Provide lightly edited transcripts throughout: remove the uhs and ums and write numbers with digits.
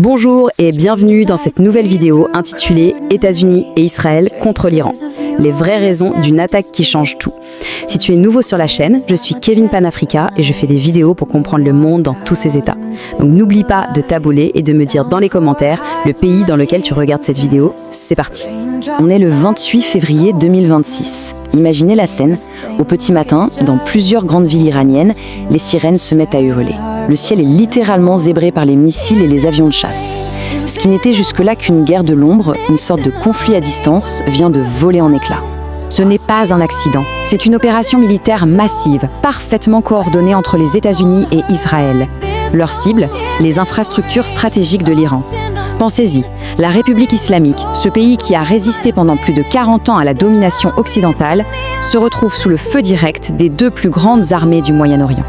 Bonjour et bienvenue dans cette nouvelle vidéo intitulée États-Unis et Israël contre l'Iran. Les vraies raisons d'une attaque qui change tout. Si tu es nouveau sur la chaîne, je suis Kevin Panafrica et je fais des vidéos pour comprendre le monde dans tous ses états. Donc n'oublie pas de t'abonner et de me dire dans les commentaires le pays dans lequel tu regardes cette vidéo. C'est parti. On est le 28 février 2026. Imaginez la scène. Au petit matin, dans plusieurs grandes villes iraniennes, les sirènes se mettent à hurler. Le ciel est littéralement zébré par les missiles et les avions de chasse. Ce qui n'était jusque-là qu'une guerre de l'ombre, une sorte de conflit à distance, vient de voler en éclats. Ce n'est pas un accident, c'est une opération militaire massive, parfaitement coordonnée entre les États-Unis et Israël. Leur cible, les infrastructures stratégiques de l'Iran. Pensez-y, la République islamique, ce pays qui a résisté pendant plus de 40 ans à la domination occidentale, se retrouve sous le feu direct des deux plus grandes armées du Moyen-Orient.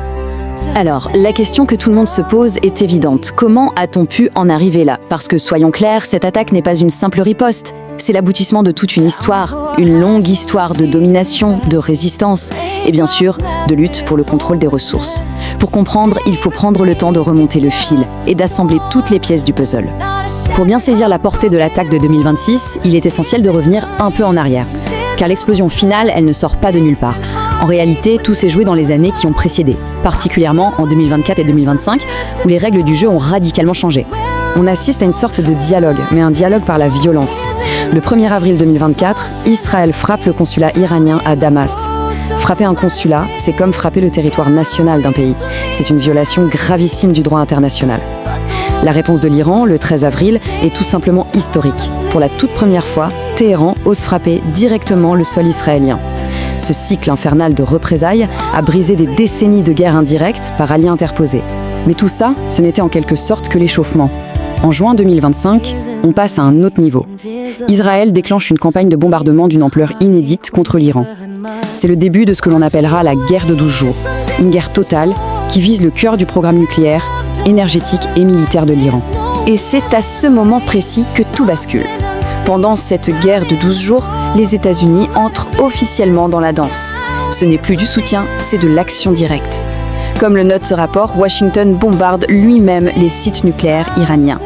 Alors, la question que tout le monde se pose est évidente. Comment a-t-on pu en arriver là? Parce que, soyons clairs, cette attaque n'est pas une simple riposte. C'est l'aboutissement de toute une histoire, une longue histoire de domination, de résistance et bien sûr, de lutte pour le contrôle des ressources. Pour comprendre, il faut prendre le temps de remonter le fil et d'assembler toutes les pièces du puzzle. Pour bien saisir la portée de l'attaque de 2026, il est essentiel de revenir un peu en arrière. Car l'explosion finale, elle ne sort pas de nulle part. En réalité, tout s'est joué dans les années qui ont précédé, particulièrement en 2024 et 2025, où les règles du jeu ont radicalement changé. On assiste à une sorte de dialogue, mais un dialogue par la violence. Le 1er avril 2024, Israël frappe le consulat iranien à Damas. Frapper un consulat, c'est comme frapper le territoire national d'un pays. C'est une violation gravissime du droit international. La réponse de l'Iran, le 13 avril, est tout simplement historique. Pour la toute première fois, Téhéran ose frapper directement le sol israélien. Ce cycle infernal de représailles a brisé des décennies de guerre indirecte par alliés interposés. Mais tout ça, ce n'était en quelque sorte que l'échauffement. En juin 2025, on passe à un autre niveau. Israël déclenche une campagne de bombardement d'une ampleur inédite contre l'Iran. C'est le début de ce que l'on appellera la guerre de 12 jours. Une guerre totale qui vise le cœur du programme nucléaire, énergétique et militaire de l'Iran. Et c'est à ce moment précis que tout bascule. Pendant cette guerre de 12 jours, les États-Unis entrent officiellement dans la danse. Ce n'est plus du soutien, c'est de l'action directe. Comme le note ce rapport, Washington bombarde lui-même les sites nucléaires iraniens.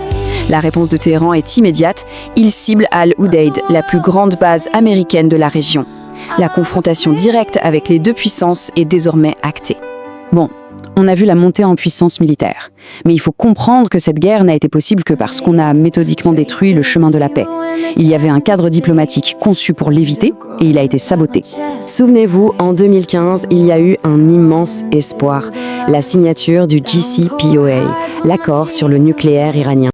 La réponse de Téhéran est immédiate, il cible Al-Udeid, la plus grande base américaine de la région. La confrontation directe avec les deux puissances est désormais actée. Bon, on a vu la montée en puissance militaire. Mais il faut comprendre que cette guerre n'a été possible que parce qu'on a méthodiquement détruit le chemin de la paix. Il y avait un cadre diplomatique conçu pour l'éviter et il a été saboté. Souvenez-vous, en 2015, il y a eu un immense espoir, la signature du JCPOA, l'accord sur le nucléaire iranien.